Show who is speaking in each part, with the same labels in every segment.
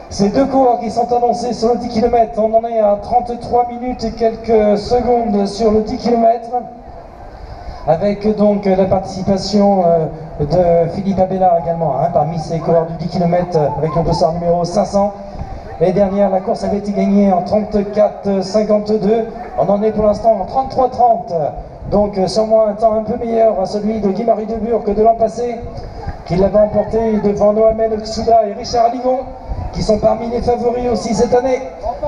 Speaker 1: Ces deux coureurs qui sont annoncés sur le 10 km, on en est à 33 minutes et quelques secondes sur le 10 km, avec donc la participation de Philippe Abella également, parmi ces coureurs du 10 km avec le dossard numéro 500. Et dernière, la course avait été gagnée en 34,52. On en est pour l'instant en 33,30. Donc sûrement un temps un peu meilleur à celui de Guy-Marie Debure que de l'an passé, qui l'avait emporté devant Noamen Oksuda et Richard Ligon, qui sont parmi les favoris aussi cette année.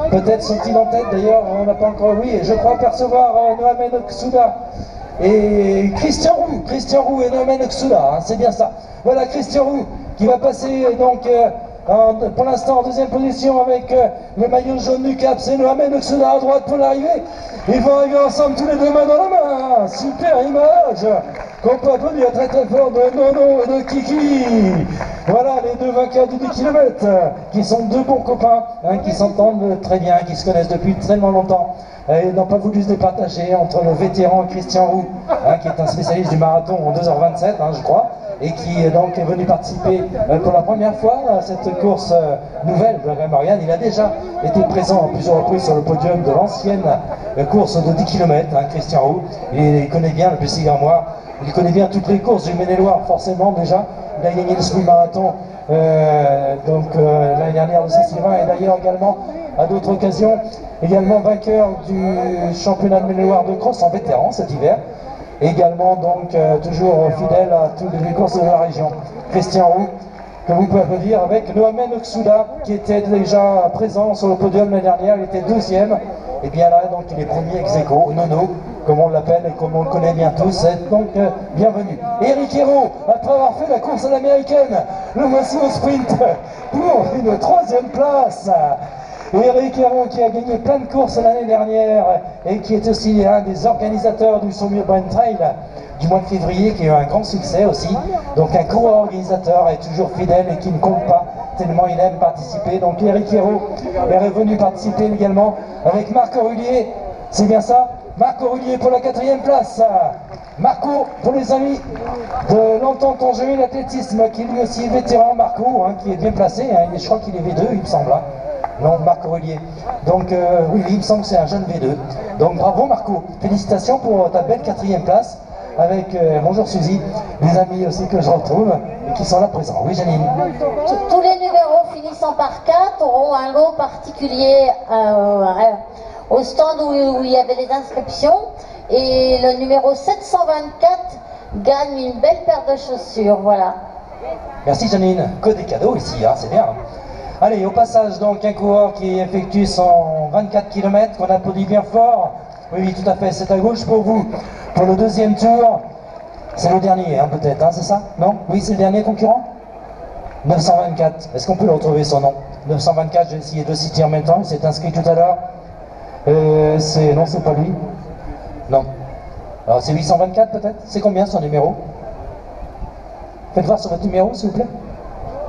Speaker 1: Peut-être sont-ils en tête d'ailleurs, on n'a pas encore... Oui, je crois percevoir Noamen Oksuda et Christian Roux et Noamen Oksuda, c'est bien ça. Voilà Christian Roux qui va passer donc... pour l'instant en deuxième position avec le maillot jaune du Cap, c'est Noamen Oksuda à droite pour l'arrivée. Ils vont arriver ensemble tous les deux main dans la main. Super image qu'on peut applaudir très très fort de Nono et de Kiki. Voilà les deux vainqueurs du 10 km qui sont deux bons copains, qui s'entendent très bien, qui se connaissent depuis tellement longtemps. Et n'ont pas voulu se départager entre le vétéran Christian Roux, qui est un spécialiste du marathon en 2h27, je crois, et qui donc est venu participer pour la première fois à cette course nouvelle de la Marianne. Il a déjà été présent à plusieurs reprises sur le podium de l'ancienne course de 10 km, Christian Roux. Il connaît bien le Plessis-Garmois, il connaît bien toutes les courses du Maine-et-Loire forcément déjà. Il a gagné le semi-marathon l'année dernière de Saint-Sylvain et d'ailleurs également à d'autres occasions, également vainqueur du championnat de Maine-et-Loire de cross en vétéran cet hiver. Également donc toujours fidèle à toutes les courses de la région. Christian Roux, que vous pouvez applaudir, avec Noamen Oksuda qui était déjà présent sur le podium l'année dernière, il était deuxième. Et bien là donc il est premier ex aequo, Nono, comme on l'appelle et comme on le connaît bien tous, donc bienvenue. Eric Hérault, après avoir fait la course à l'américaine, le voici au sprint pour une troisième place. Eric Hérault qui a gagné plein de courses l'année dernière et qui est aussi un des organisateurs du Saumur Brand Trail du mois de février, qui a eu un grand succès aussi. Donc un coureur organisateur est toujours fidèle et qui ne compte pas tellement il aime participer. Donc Eric Hérault est revenu participer également avec Marc Aurulier, c'est bien ça? Marc Aurulier pour la 4e place. Marco, pour les amis de l'entente en jeu l'athlétisme, qui lui aussi est vétéran, Marco, qui est bien placé, je crois qu'il est V2 il me semble. Non, Marc Aurulier. Donc oui, il me semble que c'est un jeune V2. Donc bravo Marco, félicitations pour ta belle 4e place. Avec, bonjour Suzy, des amis aussi que je retrouve et qui sont là présents. Oui Janine.
Speaker 2: Tous les numéros finissant par 4 auront un lot particulier au stand où il y avait les inscriptions. Et le numéro 724 gagne une belle paire de chaussures, voilà.
Speaker 1: Merci Janine, que des cadeaux ici, c'est bien. Allez, au passage donc un coureur qui effectue son 24 km, qu'on applaudit bien fort. Oui, tout à fait, c'est à gauche pour vous. Pour le deuxième tour, c'est le dernier peut-être, c'est ça? Non? Oui, c'est le dernier concurrent? 924, est-ce qu'on peut le retrouver son nom? 924, je vais essayer de le citer en même temps, il s'est inscrit tout à l'heure. Non, c'est pas lui. Non. Alors c'est 824 peut-être? C'est combien son numéro? Faites voir sur votre numéro s'il vous plaît.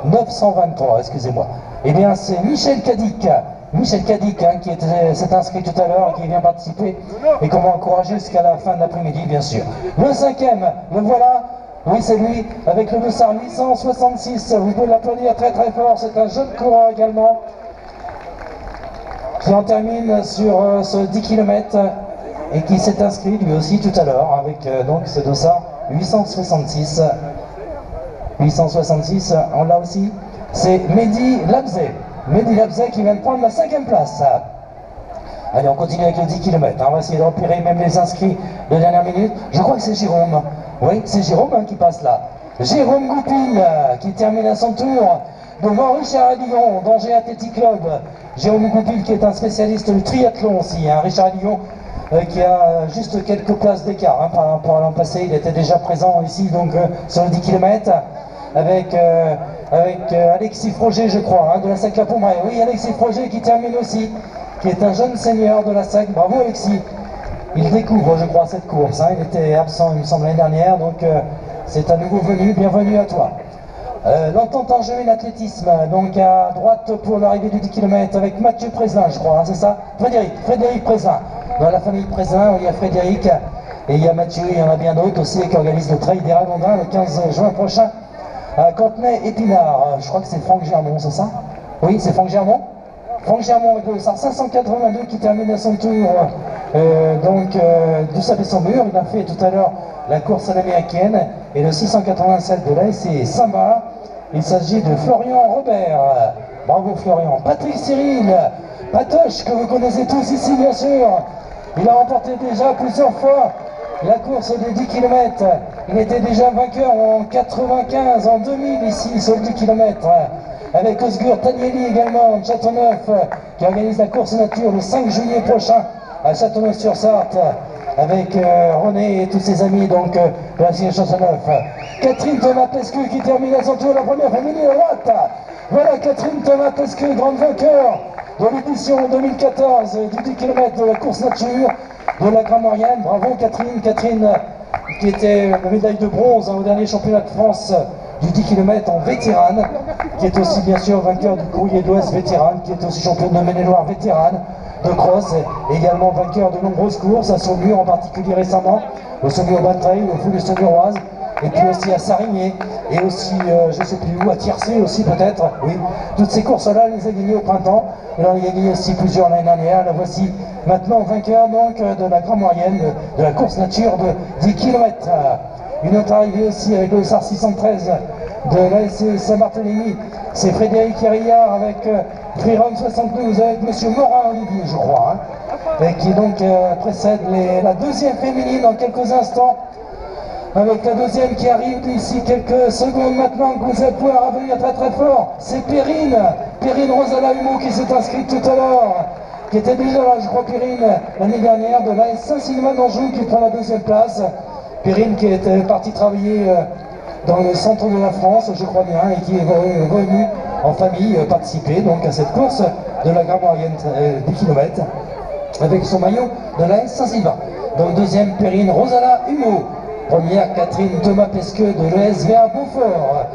Speaker 1: 923, excusez-moi. Eh bien c'est Michel Cadic. Michel Cadic qui s'est inscrit tout à l'heure et qui vient participer et qu'on va encourager jusqu'à la fin de l'après-midi bien sûr. Le 5e, le voilà. Oui c'est lui, avec le dossard 866, vous pouvez l'applaudir très très fort, c'est un jeune coureur également qui en termine sur ce 10 km et qui s'est inscrit lui aussi tout à l'heure avec donc ce dossard 866. 866, on l'a aussi, c'est Mehdi Labzé. Mehdi Labzé qui vient de prendre la 5e place. Allez, on continue avec le 10 km, on va essayer de repérer même les inscrits de dernière minute. Je crois que c'est Jérôme, oui, c'est Jérôme qui passe là. Jérôme Goupil qui termine à son tour devant Richard Lyon, d'Angers Athletic Club. Jérôme Goupil qui est un spécialiste du triathlon aussi, Richard Lyon qui a juste quelques places d'écart par rapport à l'an passé. Il était déjà présent ici donc sur le 10 km avec Alexis Froger je crois, de la SAC-la-Pommeraye. Oui, Alexis Froger qui termine aussi, qui est un jeune senior de la SAC. Bravo Alexis, il découvre je crois cette course, il était absent il me semble l'année dernière, donc c'est à nouveau venu, bienvenue à toi. L'entente en jeu et l'athlétisme, donc à droite pour l'arrivée du 10 km avec Mathieu Prézin je crois, c'est ça? Frédéric Prézin. Dans la famille Prézin, il y a Frédéric et il y a Mathieu, il y en a bien d'autres aussi qui organisent le trail des Ragondins le 15 juin prochain à Cantenay-Épinard. Je crois que c'est Franck Germont, c'est ça? Oui, c'est Franck Germont. Franck Germont avec le 582 qui termine à son tour du sablé sans mur. Il a fait tout à l'heure la course à l'américaine et le 687 de l'AS Samba. Il s'agit de Florian Robert. Bravo Florian. Patrick Cyril, Patoche, que vous connaissez tous ici bien sûr. Il a remporté déjà plusieurs fois la course des 10 km. Il était déjà vainqueur en 95, en 2000 ici sur le 10 km. Avec Osgur Tagnelli également de Châteauneuf, qui organise la course nature le 5 juillet prochain à Châteauneuf-sur-Sarthe, avec René et tous ses amis donc de la Cité Châteauneuf. Catherine Thomas-Pesqueux qui termine à son tour la première féminine à droite. Voilà Catherine Thomas-Pesqueux, grande vainqueur de l'édition 2014 du 10 km de la course nature de la Grand Maurienne. Bravo Catherine. Catherine qui était la médaille de bronze au dernier championnat de France du 10 km en vétérane, qui est aussi bien sûr vainqueur du courrier d'Ouest vétérane, qui est aussi championne de Maine-et-Loire vétérane de cross, également vainqueur de nombreuses courses, à Saumur en particulier récemment, au Saumur Bataille, au Fou de Saumuroise, et puis aussi à Sarigné, et aussi, je ne sais plus où, à Tiercé aussi peut-être, oui. Toutes ces courses-là, elle les a gagnées au printemps, et on a gagné aussi plusieurs l'année dernière. La voici maintenant vainqueur donc de la Grand Maurienne, de la course nature de 10 km. Une autre arrivée aussi avec le SAR 613 de l'ASC Saint-Barthélemy, c'est Frédéric Hérillard avec Freerun 72 avec Monsieur Morin-Olivier, je crois, et qui donc précède la deuxième féminine dans quelques instants, avec la deuxième qui arrive d'ici quelques secondes maintenant, que vous allez pouvoir revenir très très fort. C'est Perrine Rosala Humeau qui s'est inscrite tout à l'heure, qui était déjà là, je crois, Perrine, l'année dernière, de l'AS Saint-Sylvain d'Anjou, qui prend la deuxième place. Perrine qui était partie travailler dans le centre de la France, je crois bien, et qui est venue en famille participer donc à cette course de la Grand Maurienne 10 km avec son maillot de l'AS Saint-Sylvain. Donc deuxième Perrine Rosala Humeau, première Catherine Thomas-Pesqueux de l'ESVA Beaufort.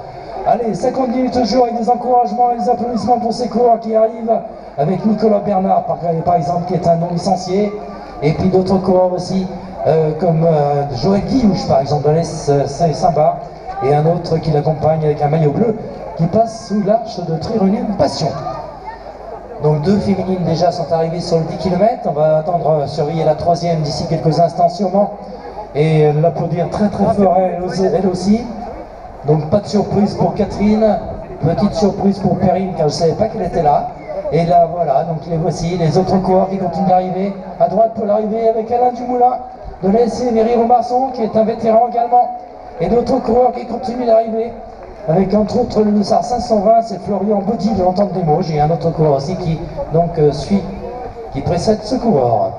Speaker 1: Allez, 50 minutes toujours avec des encouragements et des applaudissements pour ces coureurs qui arrivent, avec Nicolas Bernard par exemple qui est un non licencié, et puis d'autres coureurs aussi comme Joël Guillouche par exemple de l'AS Saint-Bar, et un autre qui l'accompagne avec un maillot bleu qui passe sous l'arche de Trirunine Passion. Donc deux féminines déjà sont arrivées sur le 10 km, on va attendre surveiller la troisième d'ici quelques instants sûrement, et l'applaudir très très fort elle aussi. Donc pas de surprise pour Catherine, petite surprise pour Perrine car je ne savais pas qu'elle était là. Et là voilà, donc les voici, les autres coureurs qui continuent d'arriver. À droite pour l'arrivée avec Alain Dumoulin de l'ASC Méry-Romarson qui est un vétéran également. Et d'autres coureurs qui continuent d'arriver, avec entre autres le Nussard 520, c'est Florian Baudy de l'Entente des Mauges, et un autre coureur aussi qui donc qui précède ce coureur.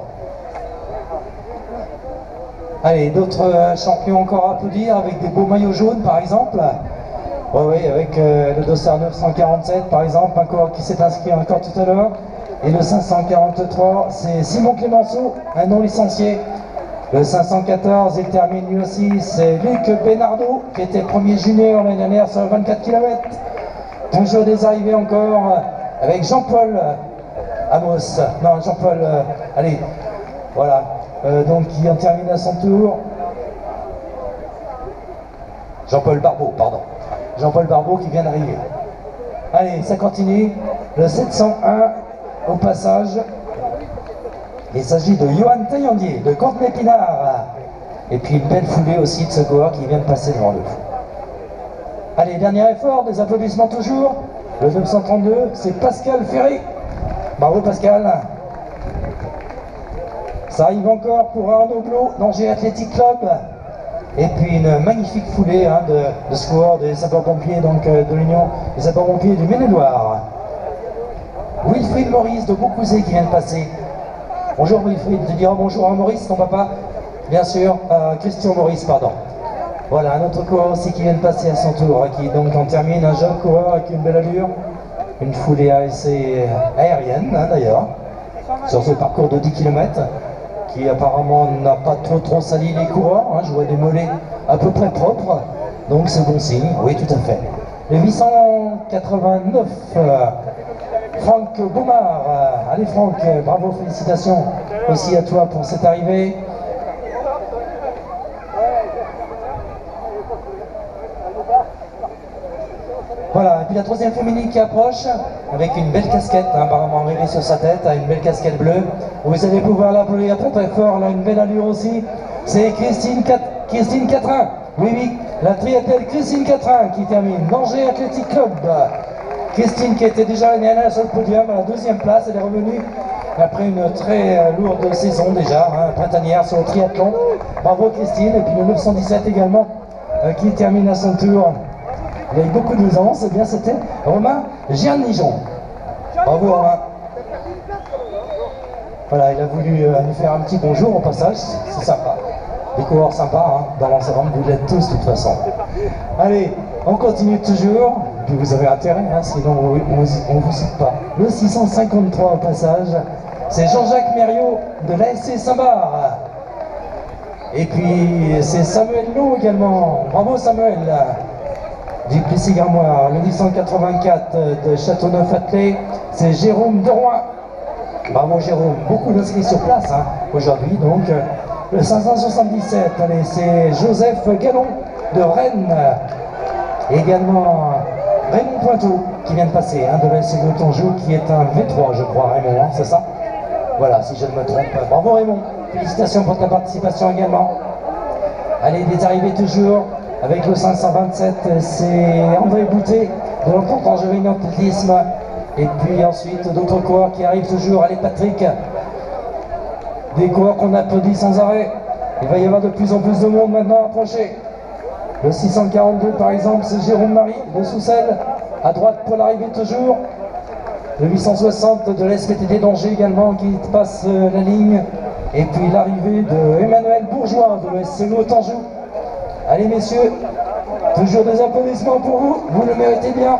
Speaker 1: Allez, d'autres champions encore à applaudir, avec des beaux maillots jaunes par exemple. Oui, avec le Dossard 947 par exemple, un coureur qui s'est inscrit encore tout à l'heure. Et le 543, c'est Simon Clémenceau, un non licencié. Le 514, il termine lui aussi, c'est Luc Bénardeau, qui était premier junior l'année dernière sur 24 km. Toujours des arrivées encore avec Jean-Paul Amos. Non, Jean-Paul, allez, voilà. Donc qui en termine à son tour. Jean-Paul Barbeau, pardon. Jean-Paul Barbeau qui vient d'arriver. Allez, ça continue. Le 701 au passage. Il s'agit de Johan Taillandier, de Contenay-Pinard. Et puis une belle foulée aussi de ce coureur qui vient de passer devant nous. Allez, dernier effort, des applaudissements toujours. Le 932, c'est Pascal Ferré. Bravo Pascal. Ça arrive encore pour Arnaud Blot, d'Angers Athletic Club. Et puis une magnifique foulée de ce coureur des sapeurs-pompiers, donc de l'Union des sapeurs-pompiers du Maine-et-Loire. Wilfried Maurice de Beaucouzé qui vient de passer. Bonjour Wilfried, tu diras bonjour à Maurice, ton papa. Bien sûr, Christian Maurice, pardon. Voilà, un autre coureur aussi qui vient de passer à son tour, qui donc en termine, un jeune coureur avec une belle allure. Une foulée assez aérienne d'ailleurs, sur ce parcours de 10 km. Qui apparemment n'a pas trop sali les coureurs, je vois des mollets à peu près propres, donc c'est bon signe, oui tout à fait. Le 889, Franck Baumard, allez Franck, bravo, félicitations aussi à toi pour cette arrivée. Voilà, et puis la troisième féminine qui approche, avec une belle casquette, hein, apparemment arrivée sur sa tête, une belle casquette bleue. Vous allez pouvoir l'applaudir très très fort, elle a une belle allure aussi. C'est Christine Catrin. Oui, oui, la triathlète Christine Catrin qui termine Danger Athletic Club. Christine qui était déjà l'année dernière sur le podium à la deuxième place, elle est revenue après une très lourde saison déjà, hein, printanière sur le triathlon. Bravo Christine, et puis le 917 également qui termine à son tour. Il a eu beaucoup d'aisance, et bien c'était Romain Giannijon. Bravo Romain. Voilà, il a voulu nous faire un petit bonjour au passage, c'est sympa. Des coureurs sympas, hein, dans l'ensemble, vous l'êtes tous de toute façon. Allez, on continue toujours, puis vous avez intérêt, hein, sinon on ne vous cite pas. Le 653 au passage, c'est Jean-Jacques Mériot de l'ASC Saint-Bar. Et puis c'est Samuel Lowe également. Bravo Samuel. Du Plessis-Garmoire, le 884 de Châteauneuf-Attelé, c'est Jérôme Deroy. Bravo Jérôme, beaucoup d'inscrits sur place hein, aujourd'hui donc. Le 577, allez, c'est Joseph Gallon de Rennes. Et également Raymond Pointeau qui vient de passer, hein, de l'ASC Anjou, qui est un V3 je crois Raymond, hein, c'est ça? Voilà, si je ne me trompe. Bravo Raymond, félicitations pour ta participation également. Allez, des arrivées toujours. Avec le 527, c'est André Boutet de l'Entente Angevine Athlétisme. Et puis ensuite, d'autres coureurs qui arrivent toujours. Allez, Patrick. Des coureurs qu'on applaudit sans arrêt. Il va y avoir de plus en plus de monde maintenant approché. Le 642, par exemple, c'est Jérôme Marie de Soussel. À droite pour l'arrivée toujours. Le 860 de l'SPTT d'Angers également qui passe la ligne. Et puis l'arrivée de Emmanuel Bourgeois de l'SCO Tanjou. Allez messieurs, toujours des applaudissements pour vous, vous le méritez bien.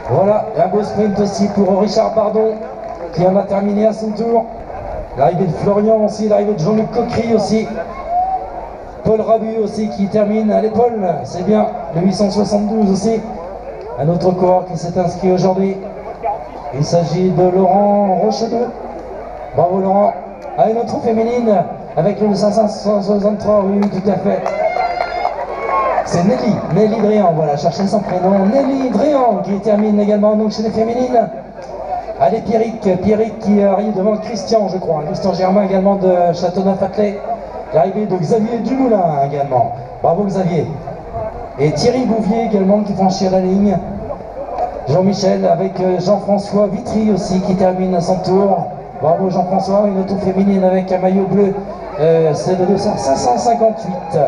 Speaker 1: Voilà, un beau sprint aussi pour Richard Bardon, qui en a terminé à son tour. L'arrivée de Florian aussi, l'arrivée de Jean-Luc Coquery aussi. Paul Rabu aussi qui termine à l'épaule, c'est bien, le 872 aussi. Un autre coureur qui s'est inscrit aujourd'hui. Il s'agit de Laurent Rochedeux. Bravo Laurent. À une autre féminine. Avec le 563, oui, tout à fait. C'est Nelly Drian, voilà, cherchez son prénom. Nelly Drian qui termine également donc chez les féminines. Allez, Pierrick qui arrive devant Christian, je crois. Christian Germain également de Châteauneuf-Attelé. L'arrivée de Xavier Dumoulin également. Bravo Xavier. Et Thierry Bouvier également qui franchit la ligne. Jean-Michel avec Jean-François Vitry aussi qui termine à son tour. Bravo Jean-François, une auto féminine avec un maillot bleu. C'est le 558.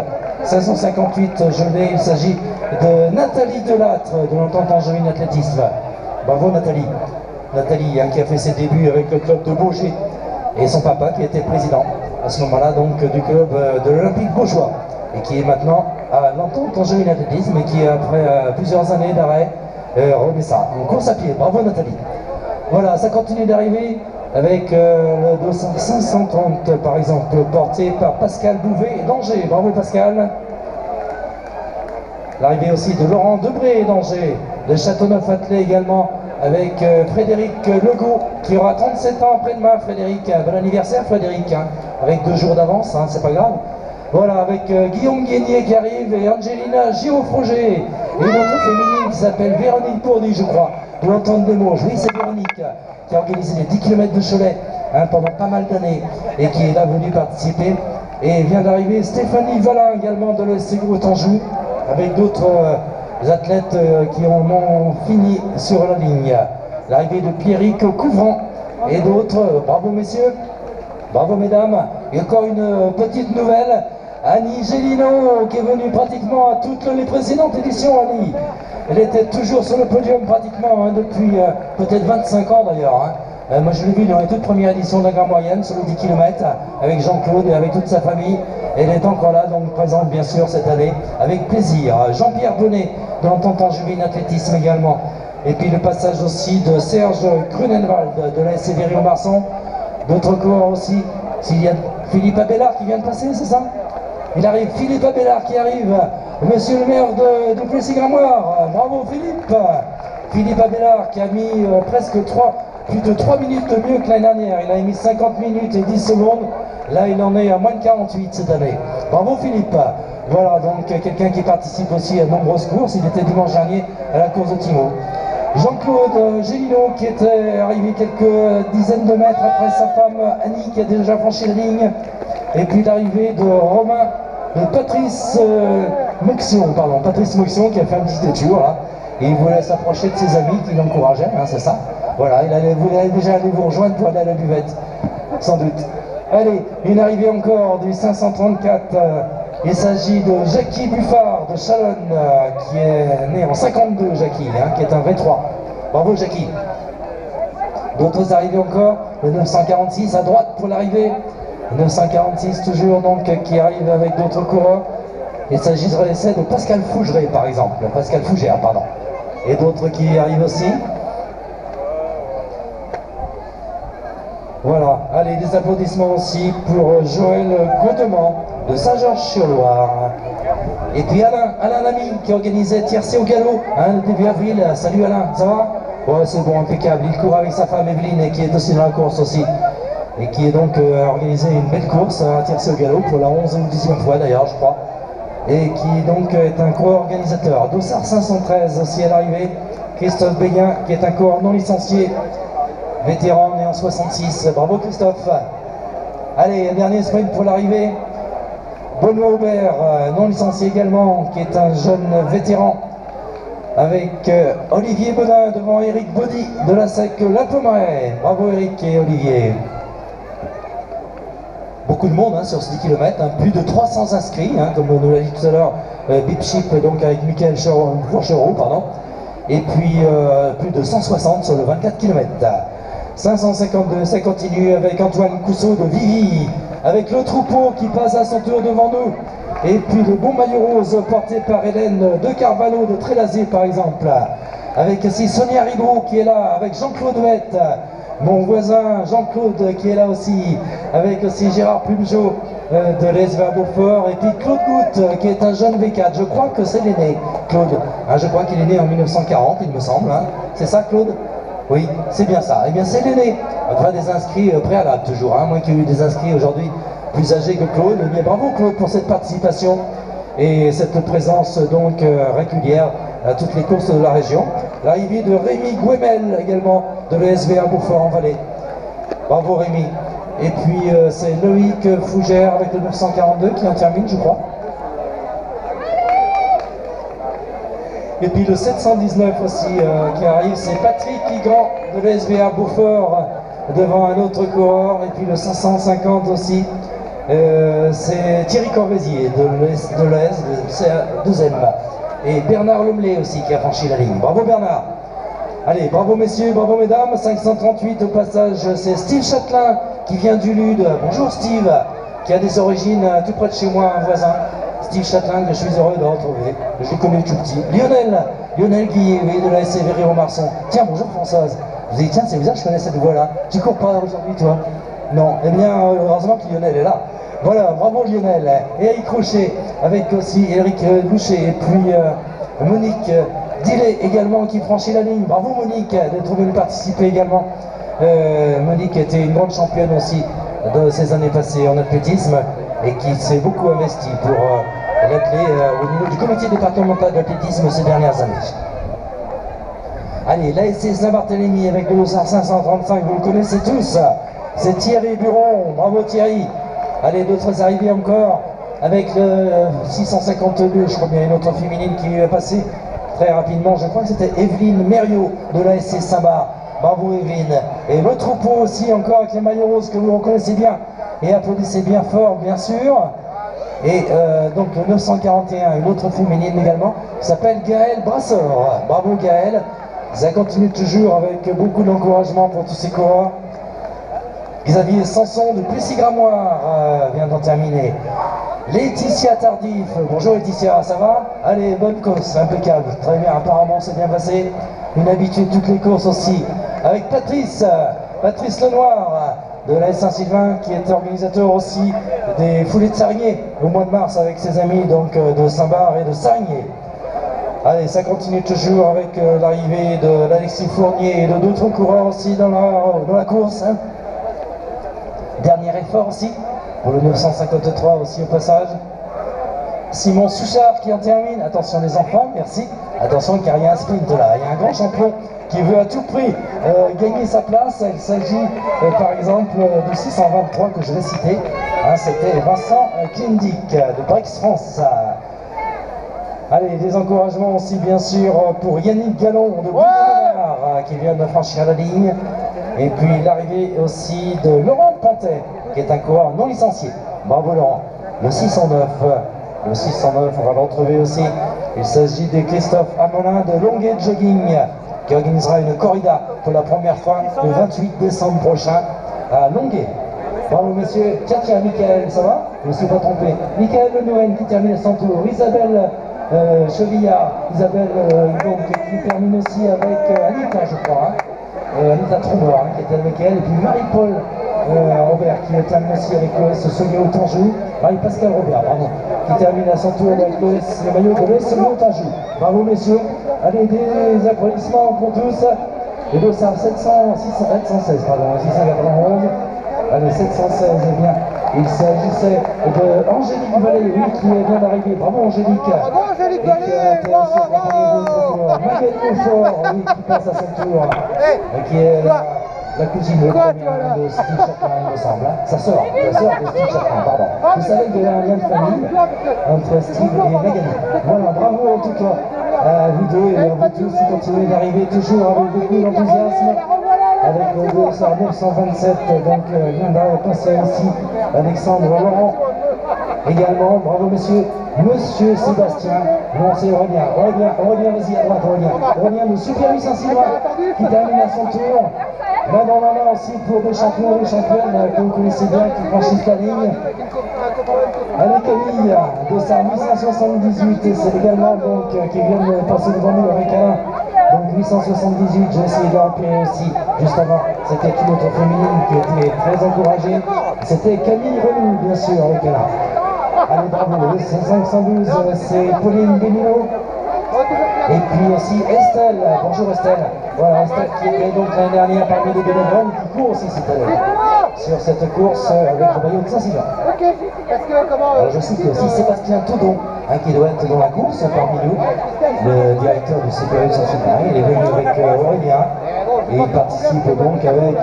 Speaker 1: 558, je l'ai, il s'agit de Nathalie Delattre de l'Entente Angevine Athlétisme. Bravo Nathalie. Nathalie hein, qui a fait ses débuts avec le club de Beaugé et son papa qui était président à ce moment-là donc du club de l'Olympique Beaujois et qui est maintenant à l'Entente Angevine Athlétisme et qui après plusieurs années d'arrêt remet ça en course à pied. Bravo Nathalie. Voilà, ça continue d'arriver avec le 530 par exemple, porté par Pascal Bouvet d'Angers. Bravo Pascal. L'arrivée aussi de Laurent Debré d'Angers, de Châteauneuf-Attelé également, avec Frédéric Legault qui aura 37 ans après-demain. Frédéric, bon anniversaire Frédéric, hein, avec 2 jours d'avance, hein, c'est pas grave. Voilà, avec Guillaume Guénier qui arrive et Angelina Girofroger. Et une autre féminine qui s'appelle Véronique Pourny, je crois, de l'Entente des Mauges. Oui, c'est Véronique qui a organisé les 10 km de Cholet hein, pendant pas mal d'années et qui est là venue participer. Et vient d'arriver Stéphanie Valin également de l'ESC Anjou avec d'autres athlètes qui en ont fini sur la ligne. L'arrivée de Pierrick Couvrant et d'autres. Bravo messieurs, bravo mesdames. Et encore une petite nouvelle. Annie Gélino qui est venue pratiquement à toutes les précédentes éditions. Annie, elle était toujours sur le podium pratiquement hein, depuis peut-être 25 ans d'ailleurs. Hein. Moi je l'ai vu dans les toutes premières éditions de la Grande Moyenne sur le 10 km avec Jean-Claude et avec toute sa famille. Elle est encore là, donc présente bien sûr cette année avec plaisir. Jean-Pierre Bonnet de l'Entente Angevine Athlétisme également. Et puis le passage aussi de Serge Grunenwald de la SC Virion-Marsan. D'autres coureurs aussi. S'il y a Philippe Abellard qui vient de passer, c'est ça? Il arrive, Philippe Abellard qui arrive, monsieur le maire de Plessis-Garmoire. Bravo Philippe. Philippe Abellard qui a mis presque plus de 3 minutes de mieux que l'année dernière. Il a mis 50 minutes et 10 secondes. Là, il en est à moins de 48 cette année. Bravo Philippe. Voilà, donc quelqu'un qui participe aussi à de nombreuses courses. Il était dimanche dernier à la course de Timo. Jean-Claude Gélino qui était arrivé quelques dizaines de mètres après sa femme Annie qui a déjà franchi la ligne. Et puis l'arrivée de Romain, de Patrice Moxion qui a fait un petit détour là. Et il voulait s'approcher de ses amis qui l'encourageaient, hein, c'est ça. Voilà, il voulait déjà aller vous rejoindre pour aller à la buvette, sans doute. Allez, une arrivée encore du 534. Il s'agit de Jackie Buffard de Chalonne, qui est né en 52, Jackie, hein, qui est un V3. Bravo Jackie. D'autres arrivées encore, le 946 à droite pour l'arrivée. Le 946 toujours donc qui arrive avec d'autres coureurs. Il s'agit de l'essai de Pascal Fougeret par exemple, Pascal Fougère, pardon. Et d'autres qui arrivent aussi. Voilà, allez, des applaudissements aussi pour Joël Godement de Saint-Georges-sur-Loire. Et puis Alain Lamy qui organisait tiercé au galop, hein, le début avril. Salut Alain, ça va? Ouais, c'est bon, impeccable. Il court avec sa femme Evelyne et qui est aussi dans la course aussi. Et qui est donc organisé une belle course à tiercé au galop pour la 11e ou 10e fois d'ailleurs, je crois. Et qui donc est un coureur organisateur. Dossard 513 aussi à l'arrivée. Christophe Béguin qui est un coureur non licencié. Vétéran né en 66, bravo Christophe. Allez, un dernier sprint pour l'arrivée. Benoît Aubert, non licencié également, qui est un jeune vétéran. Avec Olivier Bodin devant Eric Baudy de la SEC La Pommeraye. Bravo Eric et Olivier. Beaucoup de monde hein, sur ce 10 km, hein, plus de 300 inscrits, hein, comme nous l'a dit tout à l'heure, Bip Chip donc avec Michael Fourchereau, pardon. Et puis plus de 160 sur le 24 km. 552, ça continue avec Antoine Cousseau de Vivi, avec le troupeau qui passe à son tour devant nous. Et puis le bon maillot rose porté par Hélène de Carvalho de Trélazé par exemple. Avec aussi Sonia Ribaud qui est là, avec Jean-Claude Huette, mon voisin Jean-Claude qui est là aussi, avec aussi Gérard Pumgeot de l'ESVA Beaufort, et puis Claude Goutte qui est un jeune V4, je crois que c'est l'aîné, Claude. Hein, je crois qu'il est né en 1940, il me semble. Hein. C'est ça Claude? Oui, c'est bien ça. Eh bien, c'est l'aîné. Enfin, des inscrits préalables toujours. Hein. Moi qui ai eu des inscrits aujourd'hui plus âgés que Claude. Eh bien, bravo Claude pour cette participation et cette présence donc régulière à toutes les courses de la région. L'arrivée de Rémi Gouemel également de l'ESVA Beaufort en Valais. Bravo Rémi. Et puis c'est Loïc Fougère avec le 942 qui en termine, je crois. Et puis le 719 aussi qui arrive, c'est Patrick Higrand de l'ESVA Beaufort devant un autre coureur. Et puis le 550 aussi, c'est Thierry Corvézier de l'ES, de CA2M. Et Bernard Lemelet aussi qui a franchi la ligne. Bravo Bernard. Allez, bravo messieurs, bravo mesdames. 538 au passage, c'est Steve Châtelain qui vient du Lude. Bonjour Steve, qui a des origines tout près de chez moi, un voisin. Steve Châtelain, que je suis heureux de retrouver. Je l'ai connu tout petit. Lionel Guillet, oui, de la SC Véry-au-Marçon. Tiens, bonjour Françoise. Je vous dis, tiens, c'est bizarre, je connais cette voix-là. Tu cours pas aujourd'hui, toi? Non. Eh bien, heureusement que Lionel est là. Voilà, bravo Lionel. Et Eric Rocher, avec aussi Eric Boucher, et puis Monique Dillet également qui franchit la ligne. Bravo Monique d'être venue participer également. Monique était une grande championne aussi de ces années passées en athlétisme et qui s'est beaucoup investie pour l'athlète au niveau du comité départemental d'athlétisme ces dernières années. Allez, l'ASC Saint-Barthélemy avec le Dossard 535, vous le connaissez tous, c'est Thierry Buron, bravo Thierry. Allez, d'autres arrivées encore avec le 652, je crois bien une autre féminine qui est passée très rapidement, je crois que c'était Evelyne Mériot de l'ASC Saint-Bar. Bravo Evelyne. Et le troupeau aussi encore avec les maillots roses que vous reconnaissez bien et applaudissez bien fort bien sûr. Et donc le 941, une autre féminine également, qui s'appelle Gaëlle Brasseur. Bravo Gaëlle. Ça continue toujours avec beaucoup d'encouragement pour tous ces coureurs. Xavier Sanson de Plessis-Gramoire vient d'en terminer. Laetitia Tardif, bonjour Laetitia, ça va? Allez, bonne course, impeccable, très bien, apparemment c'est bien passé. Une habitude de toutes les courses aussi. Avec Patrice Lenoir de la Saint-Sylvain qui est organisateur aussi des foulées de Sarigné au mois de mars avec ses amis donc de Saint-Bar et de Sarigné. Allez, ça continue toujours avec l'arrivée de l'Alexis Fournier et de d'autres coureurs aussi dans la course. Hein. Dernier effort aussi, pour le 953 aussi au passage. Simon Souchard qui en termine. Attention les enfants, merci. Attention car il y a un sprint là, il y a un grand champion qui veut à tout prix gagner sa place. Il s'agit par exemple du 623 que je vais citer. Hein, c'était Vincent Kindick de Brix France. Allez, des encouragements aussi bien sûr pour Yannick Gallon de Bouillard qui vient de franchir la ligne. Et puis l'arrivée aussi de Laurent Pantet qui est un coureur non licencié. Bravo Laurent. Le 609. Le 609, on va le retrouver aussi. Il s'agit de Christophe Amelin de Longuet Jogging qui organisera une corrida pour la première fois le 28 décembre prochain à Longuet. Bravo messieurs. Tiens, Michael, ça va? Je ne me suis pas trompé. Michael Lenouen qui termine son tour. Isabelle Chevillard. Isabelle donc, qui termine aussi avec Anita, je crois. Anita Troumer qui était avec elle. Et puis Marie-Paul Robert qui termine aussi avec l'OS Sogneux Tanjou. Marie-Pascal Robert, pardon, qui termine à son tour avec le maillot de l'OS Sogneux Tanjou. Bravo messieurs. Allez, des applaudissements pour tous. Et donc c'est 716, pardon, 691. Allez, 716, eh bien, il s'agissait de Angélique Vallée, oui, qui vient d'arriver. Bravo Angélique.
Speaker 3: Bravo Angélique Vallée.
Speaker 1: Magali Beaufort, oui, qui passe à son tour. Qui est la cousine de Steve Chapin, il me semble. Sa sœur de Steve Chapin, pardon. Vous savez qu'il y a un lien de famille entre Steve et Magali. Voilà, bravo en tout cas à vous deux et à vous tous qui continuez d'arriver toujours avec beaucoup d'enthousiasme. Avec le 927, donc vient de passer ici Alexandre Laurent. Également, bravo monsieur, monsieur Sébastien. Non, c'est Aurélien, vas-y à droite, Aurélien de Super 806 qui termine à son tour. Main dans la main aussi pour des champions et des championnes que vous connaissez bien qui franchissent la ligne. Allez Camille, de sa 878, et c'est également donc qui vient de passer devant nous avec Alain. Donc 878, j'ai essayé de rappeler aussi, juste avant, c'était une autre féminine qui était très encouragée. C'était Camille Renou, bien sûr, avec Alain. Allez, bravo, le 512, c'est Pauline Bémino. Et puis aussi Estelle, bonjour Estelle. Voilà, Estelle qui était donc l'année dernière parmi les bénévoles qui court aussi cette année sur cette course avec le maillot de Saint-Sylvain.
Speaker 3: Ok, parce que comment...
Speaker 1: Alors je cite aussi Sébastien Taudon, qui doit être dans la course parmi nous, le directeur du CPE de Saint-Sylvain. Il est venu avec Aurélien et il participe donc avec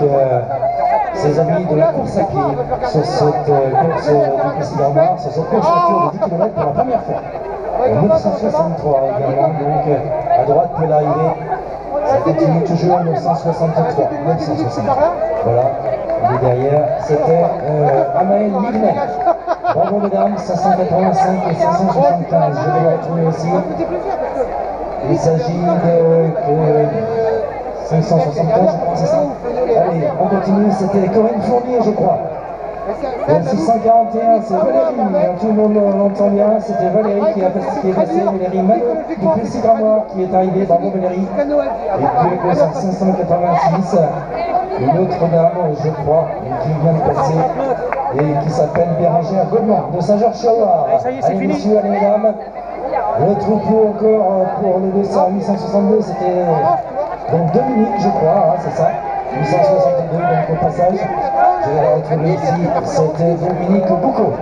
Speaker 1: ses amis de la course à pied sur cette course du Président Noir, sur cette course à tour de 10 km pour la première fois. 963 également, donc à droite peut l'arrivée. Ça continue toujours 963. Voilà, et derrière, c'était Amael Lignet. Bravo mesdames, 585 et 575. Je vais le retrouver aussi. Il s'agit de 575, je crois, c'est ça. Allez, on continue, c'était Corinne Fournier, je crois. Le 641, c'est Valérie, tout le monde l'entend bien, c'était Valérie qui est passée, Valérie Malo, du Plessis Gramoire qui est arrivée, bravo Valérie. Et puis le 586, une autre dame, je crois, qui vient de passer et qui s'appelle Bérangère Gaudemont de Saint-Georges-sur-Loire. Allez messieurs, allez mesdames, le troupeau encore pour le 862, c'était donc Dominique, je crois, hein, c'est ça. 862 donc au passage, je vais la retrouver ici, c'était Dominique Boucaud.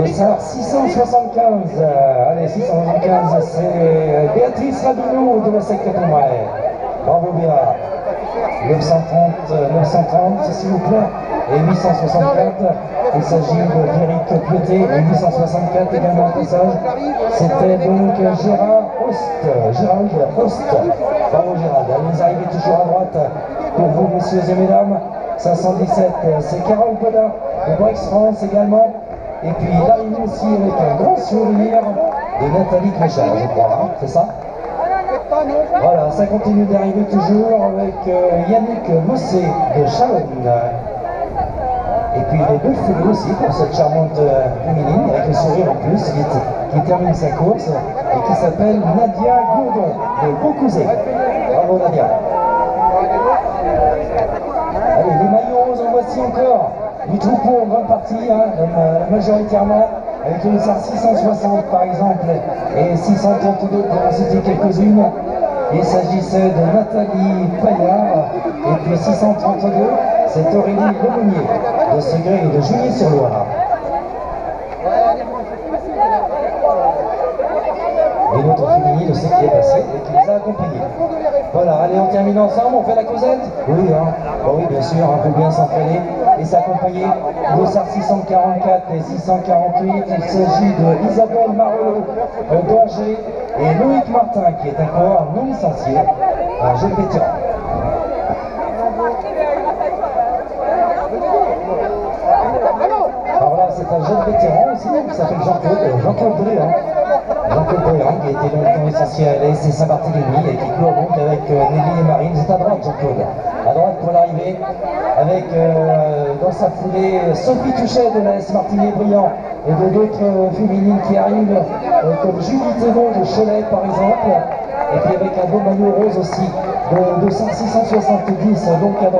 Speaker 1: Et ça, 675, allez 675, c'est Béatrice Rabineau de la secte Pommeret. Bravo Béa. 930 s'il vous plaît, et 864, il s'agit de Eric Pioté, et 864 également au passage, c'était donc Gérard Host. Bravo Gérald, allez arrivez toujours à droite pour vous messieurs et mesdames. 517, c'est Carole Godin de Brix France également, et puis l'arrivée aussi avec un grand sourire de Nathalie Cléchard, je crois, hein, c'est ça? Voilà, ça continue d'arriver toujours avec Yannick Mossé de Chalonne. Et puis les deux feux aussi pour cette charmante féminine, avec le sourire en plus, qui termine sa course et qui s'appelle Nadia Gourdon de Beaucouzé. Bravo Nadia. Allez, les maillots, en voici encore. Du troupeau en grande partie, hein, majoritairement, avec le SAR 660 par exemple, et 632 pour en citer quelques-unes. Il s'agissait de Nathalie Paillard, et puis 632, c'est Aurélie Lemonnier, de Segré et de Juillet-sur-Loire. sais qui est passé et qui les a accompagnés. Voilà, allez, on termine ensemble, on fait la causette? Oui, hein. Oh oui, bien sûr, on peut bien s'entraîner et s'accompagner. Dossard 644 et 648, il s'agit de Isabelle Marolot d'Angers et Loïc Martin, qui est un coureur non licencié, un jeune vétéran. Alors là, c'est un jeune vétéran aussi, qui s'appelle Jean-Claude Bréant. Jean-Claude Bréant, qui a été longtemps licencié à l'AS Saint-Barthélemy et qui court donc avec Nelly et Marine. C'est à droite, Jean-Claude. À droite pour l'arrivée, avec dans sa foulée Sophie Touchet de l'AS Martigny-Briand et de d'autres féminines qui arrivent, comme Julie Thénon de Cholet par exemple. Et puis avec un beau maillot rose aussi, de 670, donc à droite.